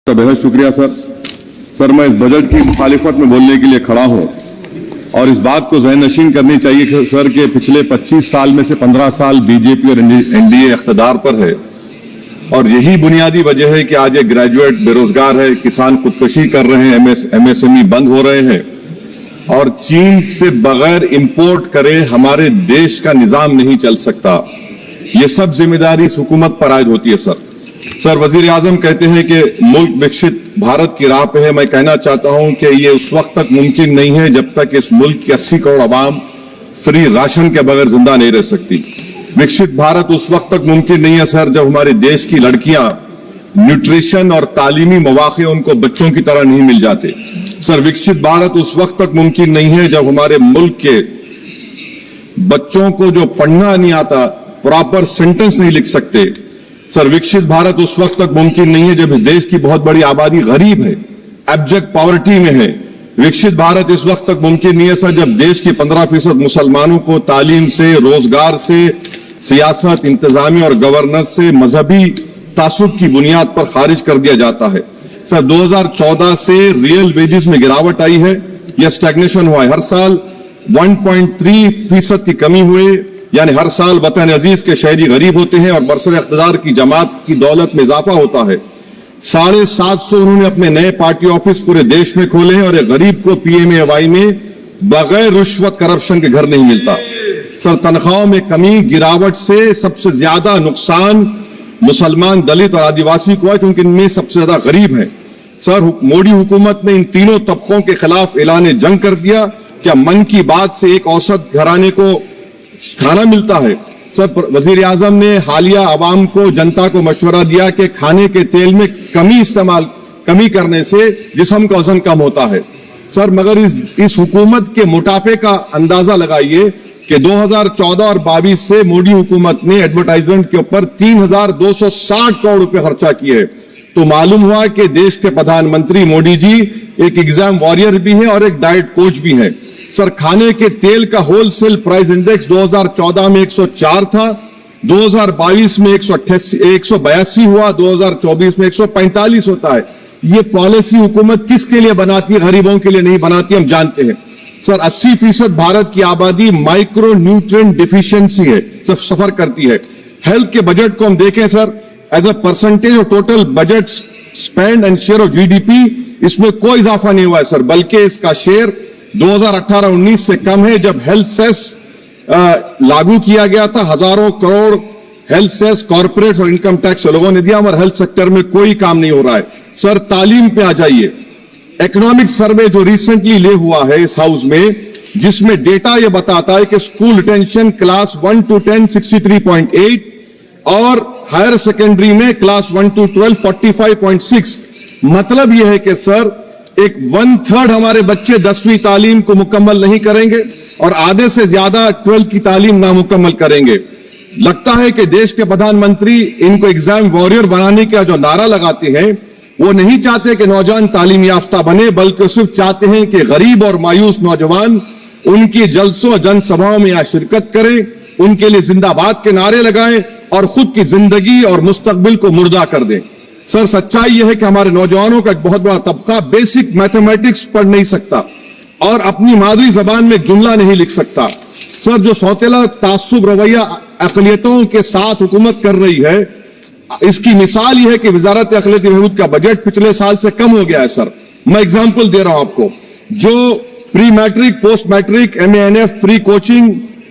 बेहद शुक्रिया सर मैं इस बजट की मुखालिफत में बोलने के लिए खड़ा हूं और इस बात को ज़हन नशीन करनी चाहिए कि सर के पिछले 25 साल में से 15 साल बीजेपी और एनडीए इख्तिदार पर है और यही बुनियादी वजह है कि आज एक ग्रेजुएट बेरोजगार है, किसान खुदकुशी कर रहे हैं, एमएसएमई बंद हो रहे हैं और चीन से बगैर इंपोर्ट करे हमारे देश का निजाम नहीं चल सकता। ये सब जिम्मेदारी इस हुकूमत पर आयद होती है सर वजीर आजम कहते हैं कि मुल्क विकसित भारत की राह पे है। मैं कहना चाहता हूं कि ये उस वक्त तक मुमकिन नहीं है जब तक इस मुल्क की 80 करोड़ आवाम फ्री राशन के बगैर जिंदा नहीं रह सकती। विकसित भारत उस वक्त तक मुमकिन नहीं है सर जब हमारे देश की लड़कियां न्यूट्रिशन और तालीमी मौके उनको बच्चों की तरह नहीं मिल जाते। सर विकसित भारत उस वक्त तक मुमकिन नहीं है जब हमारे मुल्क के बच्चों को जो पढ़ना नहीं आता, प्रॉपर सेंटेंस नहीं लिख सकते। सर विकसित भारत उस वक्त तक मुमकिन नहीं है जब इस देश की बहुत बड़ी आबादी गरीब है, एब्जेक्ट पॉवर्टी में है। विकसित भारत इस वक्त तक मुमकिन नहीं है सर जब देश की 15% मुसलमानों को तालीम से, रोजगार से, सियासत, इंतजामी और गवर्नेंस से मजहबी तासुब की बुनियाद पर खारिज कर दिया जाता है। सर 2014 से रियल वेजेस में गिरावट आई है या स्टैग्नेशन हुआ है। हर साल 1.3% की कमी हुई, यानी हर साल वतन अजीज के शहरी गरीब होते हैं और बरसर इख्तिदार की जमात की दौलत में इजाफा होता है। 750 उन्होंने अपने नए पार्टी ऑफिस पूरे देश में खोले हैं और एक गरीब को पीएमएवाई में बगैर रिश्वत करप्शन के घर नहीं मिलता। सर तनख्वाहों में कमी, गिरावट से सबसे ज्यादा नुकसान मुसलमान, दलित और आदिवासी को है क्योंकि इनमें सबसे ज्यादा गरीब हैं। सर मोदी हुकूमत ने इन तीनों तबकों के खिलाफ ऐलान जंग कर दिया। क्या मन की बात से एक औसत घराने को खाना मिलता है? सर वजीर आजम ने हालिया आवाम को, जनता को मशवरा दिया कि खाने के तेल में कमी करने से जिस्म का वजन कम होता है। सर मगर इस हुकूमत के मोटापे का अंदाजा लगाइए कि 2014 और 22 से मोदी हुकूमत ने एडवर्टाइजमेंट के ऊपर 3,260 करोड़ रुपए खर्चा किए। तो मालूम हुआ कि देश के प्रधानमंत्री मोदी जी एक एग्जाम वॉरियर भी हैं और एक डाइट कोच भी हैं। सर खाने के तेल का होलसेल प्राइस इंडेक्स 2014 में 104 था, 2022 में 182 हुआ, 2024 में 145 होता है। ये पॉलिसी हुकूमत किसके लिए बनाती है? गरीबों के लिए नहीं बनाती, हम जानते हैं। सर 80% भारत की आबादी माइक्रो न्यूट्रिएंट डिफिशियंसी है, सफर करती है। हेल्थ के बजट को हम देखें sir, as a percentage of total budget spend and share of GDP इसमें कोई इजाफा नहीं हुआ है सर, बल्कि इसका शेयर 2018-19 से कम है। जब हेल्थ सेस लागू किया गया था, हजारों करोड़ हेल्थ सेस कॉर्पोरेट और इनकम टैक्स लोगों ने दिया, हमारे हेल्थ सेक्टर में कोई काम नहीं हो रहा है। सर तालीम पे आ जाइए। इकोनॉमिक सर्वे जो रिसेंटली ले हुआ है इस हाउस में, जिसमें डेटा यह बताता है कि स्कूल रिटेंशन क्लास 1 to 10 63.8 और हायर सेकेंडरी में क्लास 1 to 12 45.6। मतलब यह है कि सर एक 1/3 हमारे बच्चे 10वीं तालीम को मुकम्मल नहीं करेंगे और आधे से ज्यादा 12 की तालीम नामुकम्मल करेंगे। लगता है कि देश के प्रधानमंत्री इनको एग्जाम वॉरियर बनाने का जो नारा लगाते हैं, वो नहीं चाहते कि नौजवान तालीम याफ्ता बने, बल्कि सिर्फ चाहते हैं कि गरीब और मायूस नौजवान उनकी जलसों जनसभाओं में शिरकत करें, उनके लिए जिंदाबाद के नारे लगाएं और खुद की जिंदगी और मुस्तकबिल को मुर्दा कर दें। सर सच्चाई यह है कि हमारे नौजवानों का एक बहुत बड़ा तबका बेसिक मैथमेटिक्स पढ़ नहीं सकता और अपनी मादरी जबान में जुमला नहीं लिख सकता। सर जो सौतेला तासुब रवैया अक़लियतों के साथ हुकूमत कर रही है, इसकी मिसाल यह है कि वजारत अक़लियती बहबूद का बजट पिछले साल से कम हो गया है। सर मैं एग्जाम्पल दे रहा हूं आपको, जो pre matric, post matric, MANF, free coaching,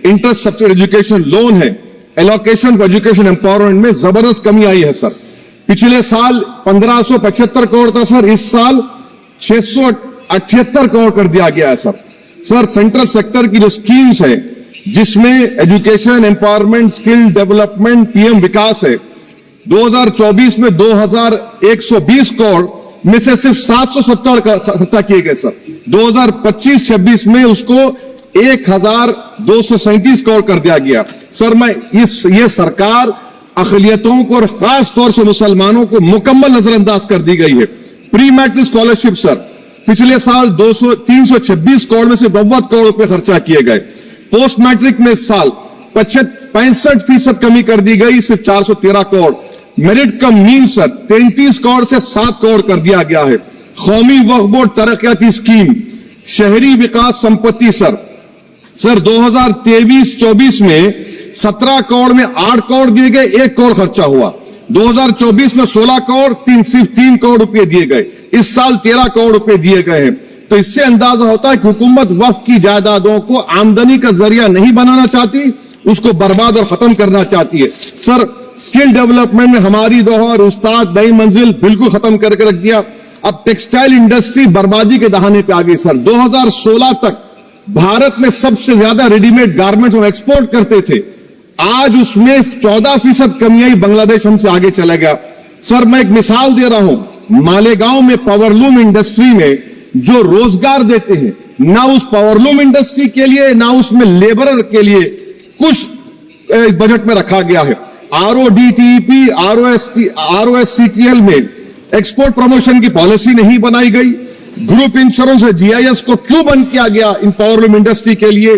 interest subsidy education loan है, एलोकेशन फॉर एजुकेशन एम्पावरमेंट में जबरदस्त कमी आई है। सर पिछले साल 1575 करोड़ था सर, इस साल 678 करोड़ कर दिया गया है। सर सेंट्रल सेक्टर की जो स्कीम्स है जिसमें education, empowerment, skill development, PM विकास है, 2024 में 2120 करोड़ में से सिर्फ 770 खर्चा किए गए। सर 2025-26 में उसको 1237 करोड़ कर दिया गया। सर ये सरकार अक़लियतों को और खास तौर से मुसलमानों को मुकम्मल नजरअंदाज कर दी गई है। प्री मैट्रिक स्कॉलरशिप सर पिछले साल 326 करोड़ में से 90 करोड़ रुपए खर्चा किए गए। पोस्ट मैट्रिक में इस साल 65% कमी कर दी गई, सिर्फ 413 करोड़। मेरिट कम मीन सर 33 करोड़ से 7 करोड़ कर दिया गया है। कौमी वक्फ बोर्ड तरक्याती स्कीम, शहरी विकास संपत्ति सर 2023-24 में 17 करोड़ में 8 करोड़ दिए गए, 1 करोड़ खर्चा हुआ। 2024 में 16 करोड़ सिर्फ 3 करोड़ रुपए दिए गए। इस साल 13 करोड़ रुपए दिए गए हैं। तो इससे अंदाजा होता है कि हुकूमत वक्फ की जायदादों को आमदनी का जरिया नहीं बनाना चाहती, उसको बर्बाद और खत्म करना चाहती है। सर स्किल डेवलपमेंट में हमारी दोहर उस्ताद नई मंजिल बिल्कुल खत्म करके रख दिया। अब टेक्सटाइल इंडस्ट्री बर्बादी के दहाने पे आ गई सर। 2016 तक भारत में सबसे ज्यादा रेडीमेड गारमेंट्स हम एक्सपोर्ट करते थे, आज उसमें 14% कमी आई, बांग्लादेश हमसे आगे चला गया। सर मैं एक मिसाल दे रहा हूं, मालेगांव में पावरलूम इंडस्ट्री में जो रोजगार देते हैं, ना उस पावरलूम इंडस्ट्री के लिए ना उसमें लेबरर के लिए कुछ बजट में रखा गया है। RODTEP, ROSCTL में एक्सपोर्ट प्रमोशन की पॉलिसी नहीं बनाई गई। ग्रुप इंश्योरेंस और GIS को क्यों बंद किया गया इन पावरलूम इंडस्ट्री के लिए?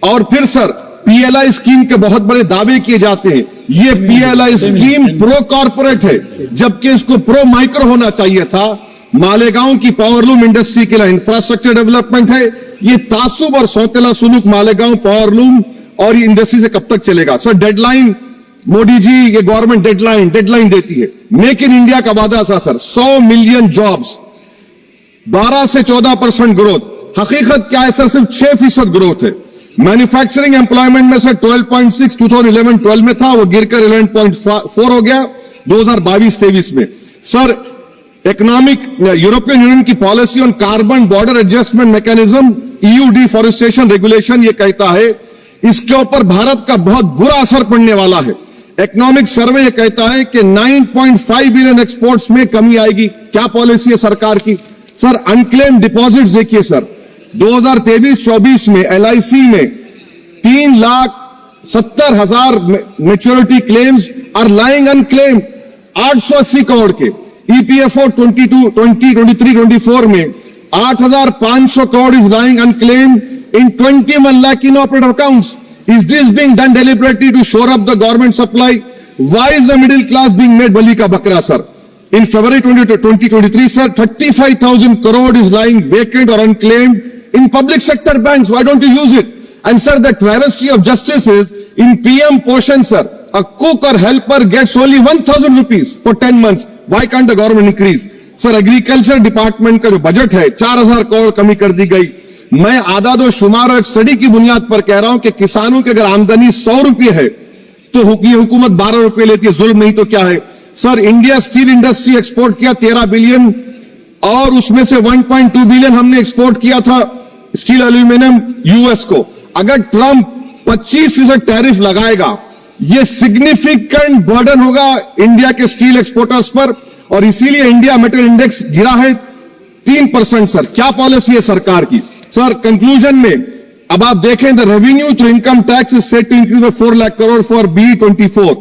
और फिर सर PLI स्कीम के बहुत बड़े दावे किए जाते हैं। ये PLI स्कीम प्रो कॉर्पोरेट है, जबकि इसको प्रो माइक्रो होना चाहिए था। मालेगांव की पावरलूम इंडस्ट्री के लिए इंफ्रास्ट्रक्चर डेवलपमेंट है। ये तासुब और सौतेला सुलूक मालेगांव पावरलूम और ये इंडस्ट्री से कब तक चलेगा? सर डेडलाइन, मोदी जी ये गवर्नमेंट डेडलाइन देती है। मेक इन इंडिया का वादा था सर, 100 मिलियन जॉब्स, 12 से 14% ग्रोथ। हकीकत क्या है सर? सिर्फ 6% ग्रोथ है। मैन्युफैक्चरिंग एम्प्लॉयमेंट में सर 12.6 2011-12 में था, वो गिरकर 11.4 हो गया 2022-23 में। सर इकोनॉमिक यूरोपियन यूनियन की policy on carbon border adjustment mechanism EU deforestation regulation ये कहता है इसके ऊपर भारत का बहुत बुरा असर पड़ने वाला है। इकोनॉमिक सर्वे ये कहता है कि 9.5 बिलियन एक्सपोर्ट्स में कमी आएगी। क्या पॉलिसी है सरकार की? सर अनक्लेम डिपॉजिट्स देखिए सर, 2023-24 में LIC में 3,70,000 maturity claims are lying unclaimed, 880 crore के। EPFO 2023-24 में 8,500 crore is lying unclaimed in 21 lakh inoperative accounts. Is this being done deliberately to shore up the government supply? Why is the middle class being made bali ka bakra, sir? In February 2023, sir, 35,000 crore is lying vacant or unclaimed in public sector banks. Why don't you use it? And sir, the travesty of justice is in PM Poshan, sir, a cook or helper gets only 1,000 rupees for 10 months. Why can't the government increase? Sir agriculture department का जो budget है 4,000 करोड़ कमी कर दी गई। मैं आदाद और शुमार और एक स्टडी की बुनियाद पर कह रहा हूं कि किसानों की अगर आमदनी 100 रुपये है तो ये हुकूमत 12 रुपये लेती है। जुल्म नहीं तो क्या है? Sir India steel industry export किया 13 बिलियन और उसमें से 1.2 बिलियन हमने एक्सपोर्ट किया था स्टील एल्यूमिनियम US को। अगर ट्रंप 25% टैरिफ लगाएगा, ये सिग्निफिकेंट बर्डन होगा इंडिया के स्टील एक्सपोर्टर्स पर, और इसीलिए इंडिया मेटल इंडेक्स गिरा है 3%। सर क्या पॉलिसी है सरकार की? सर कंक्लूजन में अब आप देखें, the revenue through income tax is set to increase by 4 lakh crore for BE24,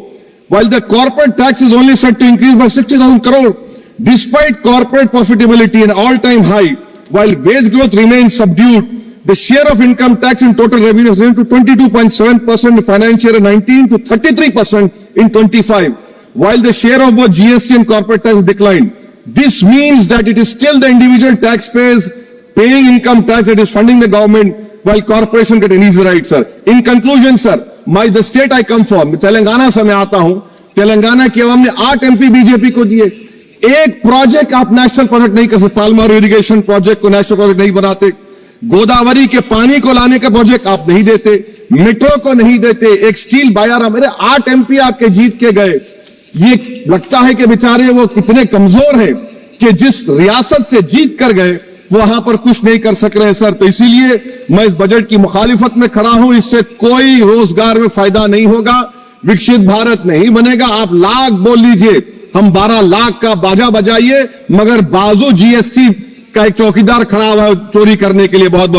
while the corporate tax is only set to increase by 60,000 crore. Despite corporate profitability an all-time high, while wage growth remains subdued, the share of income tax in total revenue has risen to 22.7% in financial year 19 to 33% in 25. While the share of both GST and corporate tax declined. This means that it is still the individual taxpayers paying income tax that is funding the government, while corporation get an easy ride, sir. In conclusion, sir, the state I come from, Telangana से मैं आता हूं, तेलंगाना के अवाम ने 8 MP BJP को दिए। एक project आप नेशनल प्रोजेक्ट नहीं कर सकते, पालमारू इरिगेशन प्रोजेक्ट को नेशनल प्रोजेक्ट नहीं बनाते, गोदावरी के पानी को लाने का प्रोजेक्ट आप नहीं देते, मेट्रो को नहीं देते, एक स्टील बायारा, मेरे 8 MP आपके जीत के गए। ये लगता है कि बेचारे वो कितने कमजोर हैं कि जिस रियासत से जीत कर गए वहां पर कुछ नहीं कर सक रहे हैं सर। तो इसीलिए मैं इस बजट की मुखालिफत में खड़ा हूं। इससे कोई रोजगार में फायदा नहीं होगा, विकसित भारत नहीं बनेगा। आप लाख बोल लीजिए, हम 12 लाख का बाजा बजाइए, मगर बाजू GST का एक चौकीदार खड़ा हुआ है चोरी करने के लिए। बहुत बहुत